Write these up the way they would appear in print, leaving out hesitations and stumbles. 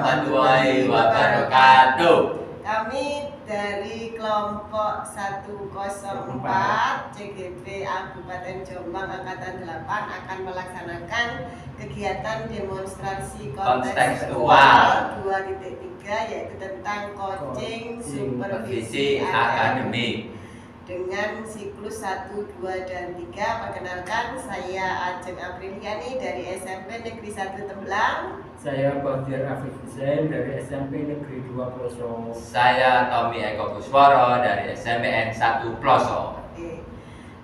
warahmatullahi wabarakatuh. Kami dari kelompok 104 CGP Kabupaten Jombang Angkatan 8 akan melaksanakan kegiatan demonstrasi kontekstual 2.3 yaitu tentang coaching supervisi akademik dengan siklus 1, 2, dan 3. Perkenalkan, saya Ajeng Apriliani dari SMP Negeri 1 Tembelang. Saya Bahtiar Afif Hussein dari SMP Negeri 2 Ploso. Saya Tommy Eko Busworo dari SMPN 1 Ploso. Oke.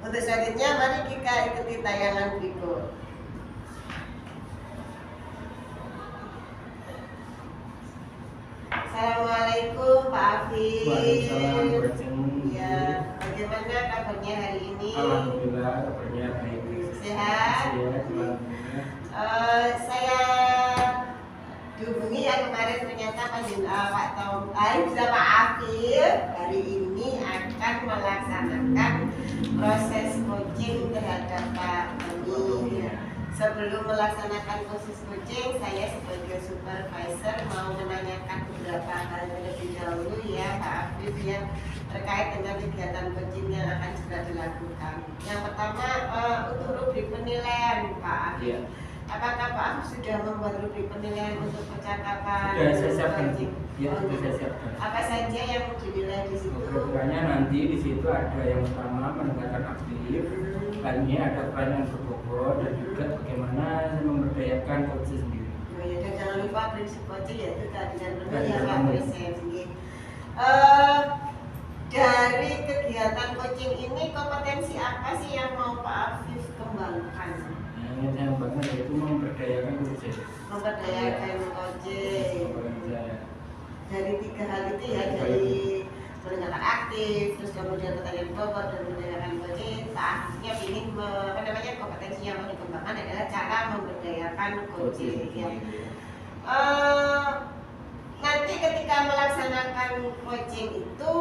Untuk selanjutnya, mari kita ikuti tayangan berikut. Assalamualaikum Pak Afif. Waalaikumsalam. Ya, bagaimana kabarnya hari ini? Alhamdulillah kabarnya baik. Sehat? Sehat. Saya dihubungi ya kemarin, ternyata Pak Pak Afif hari ini akan melaksanakan proses coaching terhadap Pak Tommy. Sebelum melaksanakan proses coaching, saya sebagai supervisor mau menanyakan beberapa hal terlebih dahulu ya Pak Afif ya, terkait dengan kegiatan coaching yang akan segera dilakukan. Yang pertama, untuk rubrik penilaian Pak Afif. Iya. Apakah Pak Afif sudah membuat rubrik penilaian untuk percakapan? Sudah saya siapkan. coaching? Ya, sudah saya siapkan. Apa saja yang dinilai di situ? Programnya nanti di situ ada yang pertama pendekatan aktif. Kali ini ada peran yang berbobot dan juga bagaimana memberdayakan coach sendiri. Oh ya, dan jangan lupa prinsip coaching yaitu keadilan penuh ya Pak Keadilan Presiden. Dari kegiatan coaching ini kompetensi apa sih yang mau Pak Afif kembangkan? Yang saya bangun yaitu memberdayakan coach. Memberdayakan coaching. Dari 3 hal itu ya, dari pendengaran aktif, terus kemudian pertanyaan bobot dan memberdayakan coaching. Pak Afifnya ingin kompetensi yang mau dikembangkan adalah cara memberdayakan coaching. Ya. Nanti ketika melaksanakan coaching itu,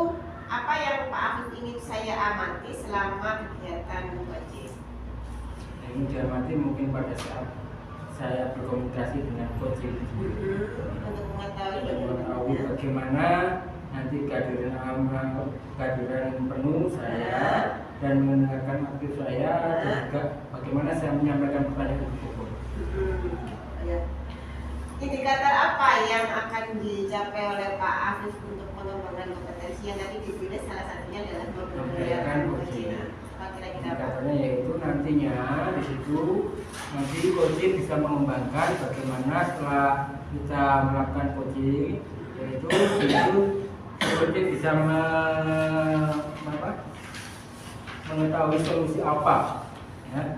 apa yang Pak Afif ingin saya amati selama kegiatan coaching? Yang diamati mungkin pada saat saya berkomunikasi dengan coaching Untuk mengetahui bagaimana nanti kehadiran penuh saya dan mendengarkan aktif saya dan juga bagaimana saya menyampaikan pertanyaan itu. Ya. Indikator apa yang akan dicapai oleh Pak Afif untuk pengembangan kompetensi yang tadi dipilih salah satunya adalah memberdayakan coaching. Apa kira-kira Pak? Indikatornya yaitu nantinya di situ nanti coaching bisa mengembangkan bagaimana setelah kita melakukan coaching, yaitu coaching bisa mengetahui solusi apa, ya,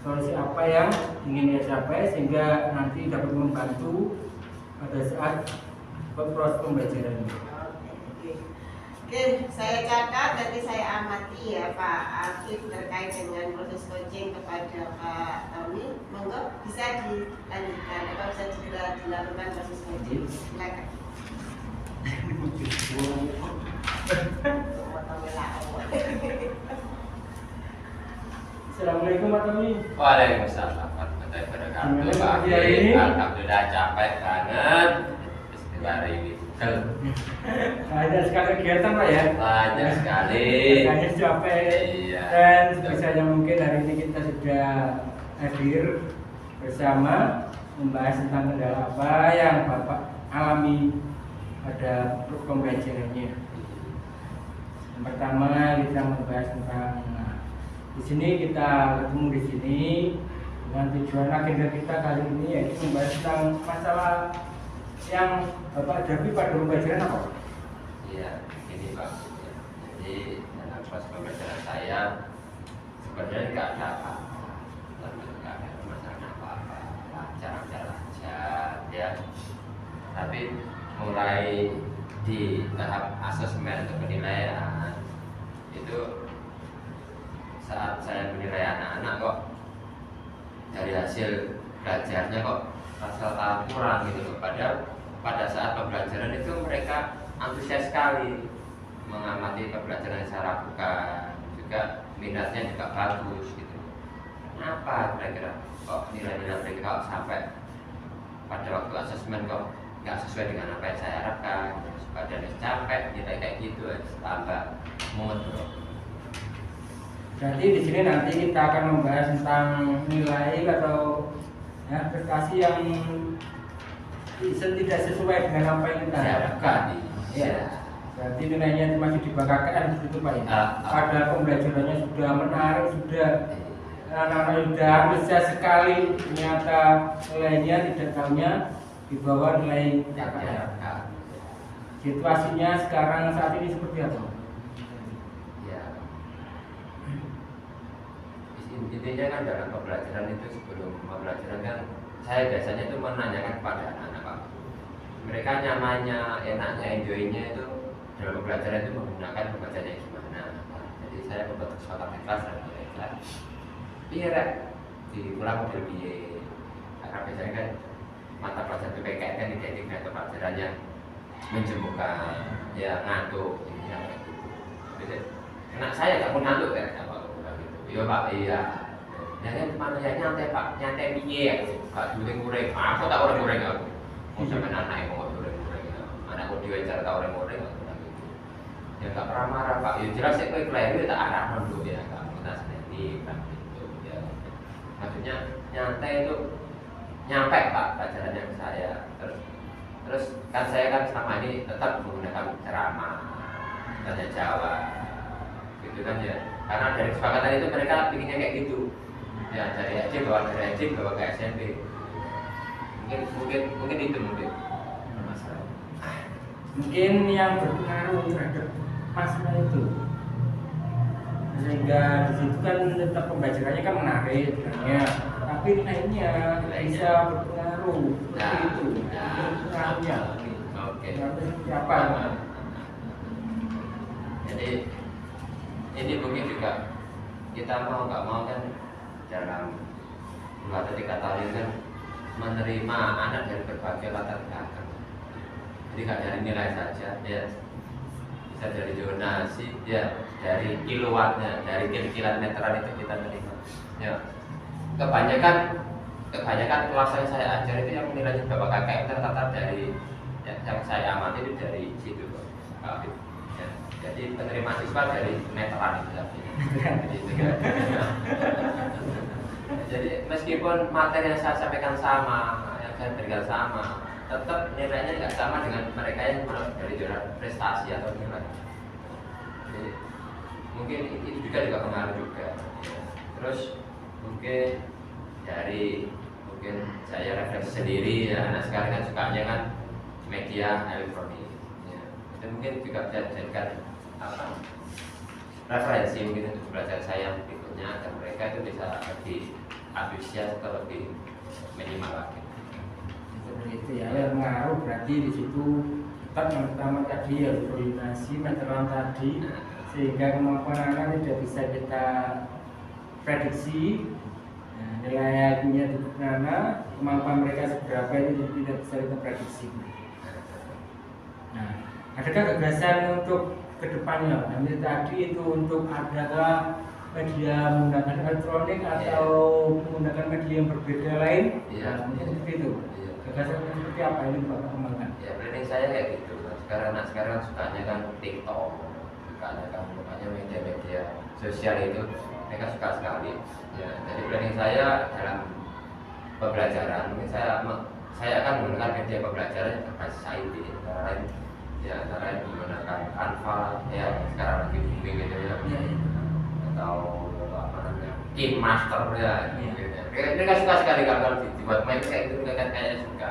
solusi apa yang ingin dia capai sehingga nanti dapat membantu pada saat proses pembelajaran. Oke, saya catat, nanti saya amati ya Pak Afif terkait dengan proses coaching kepada Pak Tommy. Monggo bisa dilanjutkan atau bisa segera dilakukan proses coaching. Silakan. Assalamualaikum Pak Tommy. Waalaikumsalam warahmatullahi wabarakatuh. Gimana Pak pagi hari ini? Alhamdulillah capek banget. Hari ini Ada sekali kegiatan Pak ya. banyak sekali. Hanya capek. Iya. Dan sebisanya mungkin hari ini kita sudah hadir bersama membahas tentang kendala apa yang Bapak alami pada pembelajarannya. Yang pertama kita membahas tentang di sini kita ketemu di sini dengan tujuan agenda kita kali ini yaitu membahas tentang masalah yang Bapak hadapi pada pembelajaran apa? Iya, ini Pak. Jadi dalam proses pembelajaran saya sebenarnya nggak ada apa-apa, nggak ada permasalahan apa-apa, lancar-lancar aja, ya. Tapi mulai di tahap asesmen atau penilaian itu saat saya menilai anak-anak kok dari hasil belajarnya kok rasa kurang gitu loh. Padahal pada saat pembelajaran itu mereka antusias sekali mengamati pembelajaran secara buka, juga minatnya juga bagus gitu. Kenapa kira-kira kok nilai-nilai mereka kok sampai pada waktu asesmen kok nggak sesuai dengan apa yang saya harapkan, badannya capek, nilai kayak gitu, tambah mumet bro. Berarti di sini nanti kita akan membahas tentang nilai atau ya, prestasi yang tidak sesuai dengan apa yang kita harapkan. Ya. Berarti nilainya masih di bawah KKN itu Pak ya. Padahal pembelajarannya sudah menarik, sudah anak-anak sudah antusias sekali, ternyata nilainya tidak tahunya di bawah nilai KKN. Situasinya sekarang saat ini seperti apa? Ya. Intinya kan dalam pembelajaran itu, sebelum pembelajaran kan saya biasanya itu menanyakan kepada anak-anak Pak. Mereka nyamannya, enaknya, enjoynya itu dalam pembelajaran itu menggunakan pembacanya gimana. Jadi saya membuat kesepakatan kelas dan mereka rek diulang model biye. Karena biasanya kan mata pelajaran PPKN kan identik dengan pembelajaran yang menjemukan, ya ngantuk, ya gitu. Anak saya nggak mau ngantuk ya, apa gitu. Iya Pak, iya. Ya kan mana ya nyantai Pak, nyantai biye ya, Pak goreng. Aku tak orang goreng aku. Mau sampai anak yang mau goreng. Anak aku diwawancara tak orang goreng aku gitu. Ya nggak pernah marah Pak. Ya jelas ya kau keliru tak arah dulu ya, nggak kita sendiri Pak gitu. Ya. Maksudnya nyantai itu nyampe Pak pelajarannya ke saya. Terus kan saya kan selama ini tetap menggunakan ceramah, tanya jawab, gitu kan ya. Karena dari kesepakatan itu mereka bikinnya kayak gitu. Ya dari SD bawa ke SMP. Mungkin itu masalah. Mungkin yang berpengaruh terhadap masalah itu, sehingga di situ kan tetap pembelajarannya kan menarik, tapi nilainya bisa berpengaruh seperti itu. Pengaruhnya. Oke. Seperti apa? Jadi ini mungkin juga kita mau nggak mau kan dalam 2 atau 3 tahun ini kan menerima anak dari berbagai latar belakang. Jadi nggak dari nilai saja, ya bisa dari zonasi, ya dari kilowattnya, dari kilowatt meteran itu kita terima. Ya kebanyakan kelas yang saya ajar itu yang nilainya bapak KKM tercatat dari yang saya amati itu dari situ Pak. Ya, jadi penerima siswa dari meteran itu jadi meskipun materi yang saya sampaikan sama, yang saya berikan sama, tetap nilainya nggak sama dengan mereka yang dari zona prestasi atau nilai. Jadi, mungkin itu juga pengaruh juga. Ya. Terus mungkin saya refleksi sendiri ya, anak sekarang kan sukanya kan media elektronik. Ya. Itu mungkin juga bisa dijadikan referensi mungkin untuk belajar saya berikutnya agar mereka itu bisa lebih antusias atau lebih minimal lagi. Seperti itu ya, yang pengaruh berarti di situ tetap yang pertama tadi ya koordinasi meteran tadi, sehingga kemampuan anak tidak bisa kita prediksi. Nilai punya di mana, kemampuan mereka seberapa itu tidak bisa kita prediksi. Nah, adakah gagasan untuk kedepannya? Nanti tadi itu untuk adakah media menggunakan elektronik atau menggunakan media yang berbeda lain? Nah, mungkin seperti itu. Gagasan seperti apa ini Bapak kembangkan? Ya, planning saya kayak gitu. Anak sekarang sukanya kan TikTok, sukanya media-media sosial itu mereka suka sekali. Ya, jadi planning saya dalam pembelajaran, mungkin saya akan menggunakan media pembelajaran yang berbasis IT, antara lain menggunakan Canva, ya sekarang lagi booming gitu ya, atau apa namanya, KineMaster ya, gitu. Mereka suka sekali kalau dibuat main kayak itu, mereka kayaknya suka.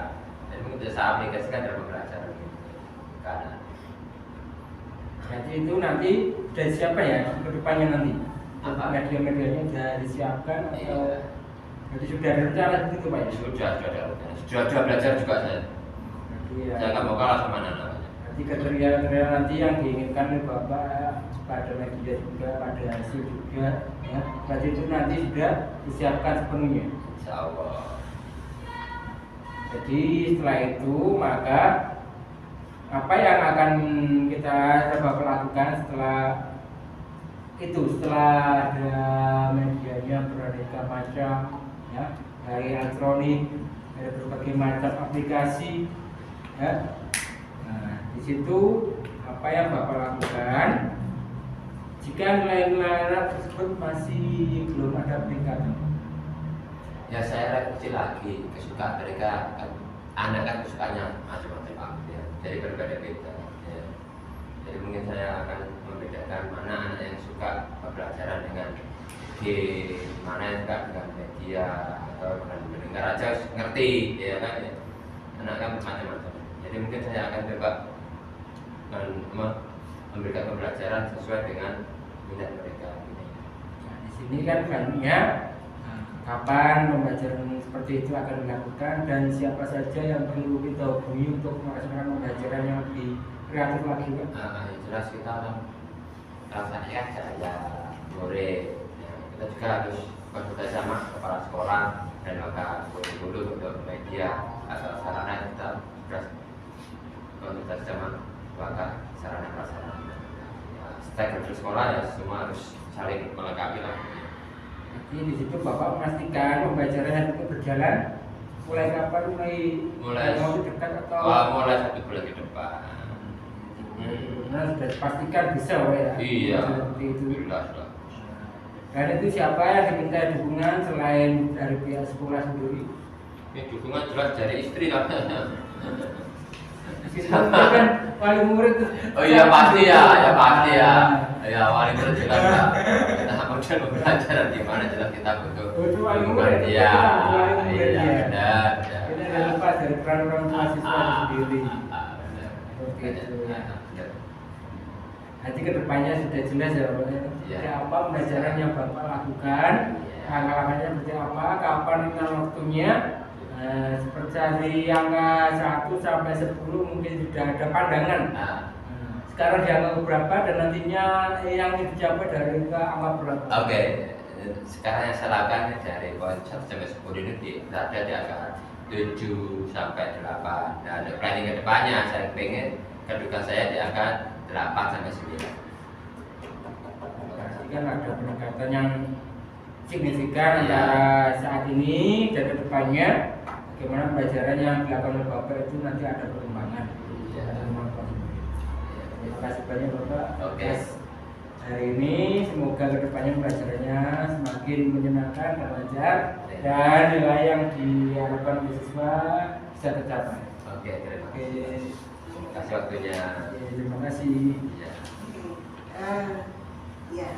Jadi mungkin bisa aplikasikan dalam pembelajaran gitu. Karena jadi itu nanti dari siapa ya kedepannya nanti? Media-medianya sudah disiapkan atau jadi sudah ada rencana begitu Pak ya? Sudah belajar juga saya. Ya, saya nggak mau kalah sama anak-anak. Jadi kriteria nanti yang diinginkan oleh Bapak pada media juga, pada hasil juga, ya. Berarti itu nanti sudah disiapkan sepenuhnya. Insya Allah. Jadi setelah itu maka apa yang akan kita coba lakukan setelah ada medianya beraneka macam, ya, dari elektronik, ada berbagai macam aplikasi. Ya. Nah, di situ apa yang Bapak lakukan jika nilai-nilai anak tersebut masih belum ada peningkatan? Ya saya revisi lagi kesukaan mereka kan, anak kan kesukaannya macam-macam Pak ya, jadi berbeda-beda ya. Jadi mungkin saya akan membedakan mana anak yang suka pembelajaran dengan game, mana yang suka dengan media atau dengan mendengar aja ngerti ya kan ya. Anak kan macam-macam. Jadi mungkin saya akan coba memberikan pembelajaran sesuai dengan minat mereka. Nah, di sini kan banyak kapan pembelajaran seperti itu akan dilakukan dan siapa saja yang perlu kita hubungi untuk melaksanakan pembelajaran yang lebih kreatif lagi Pak? Yang jelas kita laksanakan saya murid ya, kita juga harus bekerja sama kepala sekolah dan maka guru untuk media atau sarana kita harus bekerja sama maka sarana prasarana ya, stakeholder sekolah ya semua harus saling melengkapi lah. Jadi di situ Bapak memastikan pembelajaran itu berjalan mulai kapan? Mulai mau dekat atau? Mulai 1 bulan ke depan. Nah, sudah dipastikan bisa ya? Iya. Seperti itu. Jelas lah. Dan itu siapa yang diminta dukungan selain dari pihak sekolah sendiri? Ini dukungan jelas dari istri lah. Itu kan wali murid tuh. Oh iya pasti ya pasti ya. Ya wali murid jelas ya. Kita kemudian pembelajaran gimana jelas kita butuh. Butuh wali murid. Iya. Wali murid Iya ya. benar. Kita tidak lepas dari peran orang tua siswa itu sendiri. Seperti itu. Nanti kedepannya sudah jelas ya Bapak. Iya. Seperti apa pembelajaran yang Bapak lakukan, langkah-langkahnya seperti apa, kapan dengan waktunya. Seperti angka 1 sampai 10 mungkin sudah ada pandangan. Sekarang di angka berapa dan nantinya yang dicapai dari angka berapa? Oke. Sekarang yang saya lakukan dari poin 1 sampai 10 ini berada di angka 7 sampai 8. Nah, untuk planning ke depannya saya ingin kedudukan saya di angka 8 sampai 9. Berarti kan ada peningkatan yang signifikan antara saat ini dan kedepannya. Bagaimana pembelajaran yang dilakukan oleh Bapak itu nanti ada perkembangan. Iya. Terima kasih banyak Bapak. Oke. Hari ini semoga kedepannya pembelajarannya semakin menyenangkan dan lancar dan nilai yang diharapkan oleh siswa bisa tercapai. Oke, terima Oke. kasih. Terima kasih waktunya. Terima kasih. Iya. Ya.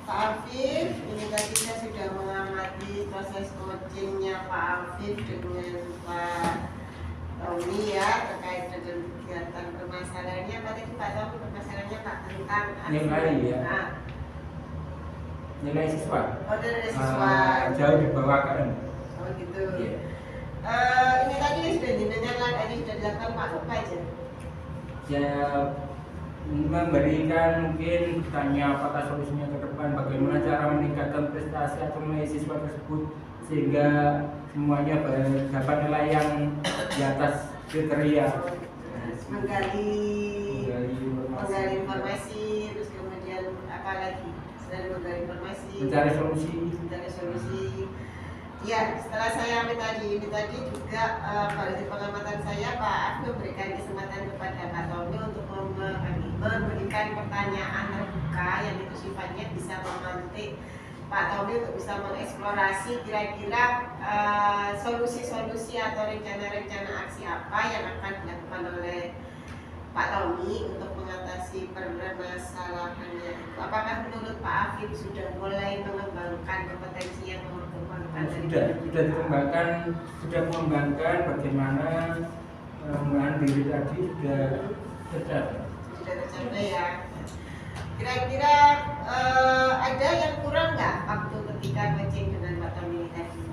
Pak Afif, ini tadi saya sudah mengamati proses coachingnya Pak Afif dengan Pak Tommy ya terkait dengan kegiatan permasalahannya. Tadi Pak Tommy permasalahannya Pak tentang Nilai ya. Nah, Nilai siswa. oh dari siswa. Jauh di bawah KM. Oh gitu. Iya. Ini tadi sudah dinanyakan, tadi sudah dilakukan Pak apa aja? Saya memberikan mungkin tanya apakah solusinya ke depan, bagaimana cara meningkatkan prestasi atau nilai siswa tersebut sehingga semuanya dapat nilai yang di atas kriteria. Menggali Menggali informasi, terus kemudian apa lagi? Selain menggali informasi, mencari solusi. Ya, setelah saya ini tadi juga dari pengamatan saya Pak Af memberikan kesempatan kepada Pak Tommy untuk memberikan pertanyaan terbuka yang itu sifatnya bisa memantik Pak Tommy untuk bisa mengeksplorasi kira-kira solusi-solusi atau rencana-rencana aksi apa yang akan dilakukan oleh Pak Tommy untuk mengatasi permasalahannya itu. Apakah menurut Pak Afif sudah mulai mengembangkan kompetensi yang sudah mengembangkan bagaimana pengembangan diri tadi sudah tercapai ya. Kira-kira ada yang kurang nggak waktu ketika coaching dengan Pak Tommy tadi?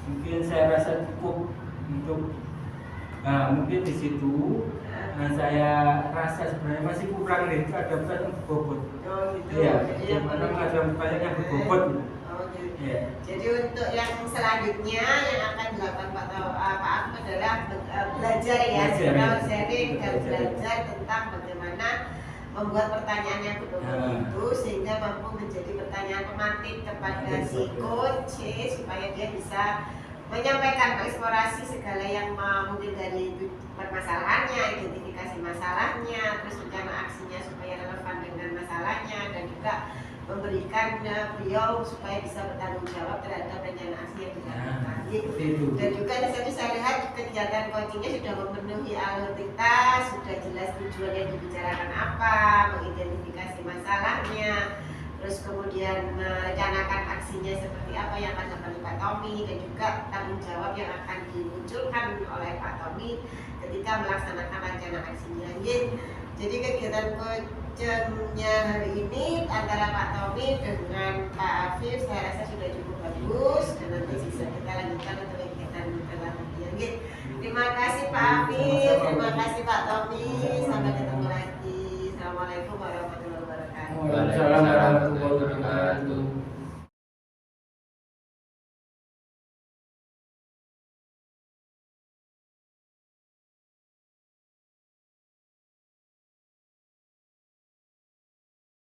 Mungkin saya rasa cukup untuk mungkin di situ saya rasa sebenarnya masih kurang itu ada yang berbobot. Oh gitu. Iya, mana ada banyak yang berbobot. Yeah. Jadi untuk yang selanjutnya yang akan dilakukan Pak Af adalah belajar ya, sharing dan belajar tentang bagaimana membuat pertanyaan yang betul itu sehingga mampu menjadi pertanyaan pemantik kepada si coach supaya dia bisa menyampaikan, mengeksplorasi segala yang mungkin dari permasalahannya, identifikasi masalahnya, terus rencana aksinya supaya relevan dengan masalahnya, dan juga memberikan beliau supaya bisa bertanggung jawab terhadap rencana aksi yang dilakukan. Dan juga di situ saya lihat kegiatan coachingnya sudah memenuhi alur kita, sudah jelas tujuan yang dibicarakan apa, mengidentifikasi masalahnya, terus kemudian merencanakan aksinya seperti apa yang akan dilakukan Pak Tommy, dan juga tanggung jawab yang akan dimunculkan oleh Pak Tommy ketika melaksanakan rencana aksinya. Jadi kegiatan coachingnya hari ini antara Pak Tommy dengan Pak Afif saya rasa sudah cukup bagus, dan nanti bisa kita lanjutkan untuk kegiatan berikutnya. Terima kasih Pak Afif, terima kasih Pak Tommy, sampai ketemu lagi. Assalamualaikum warahmatullahi wabarakatuh. Waalaikumsalam warahmatullahi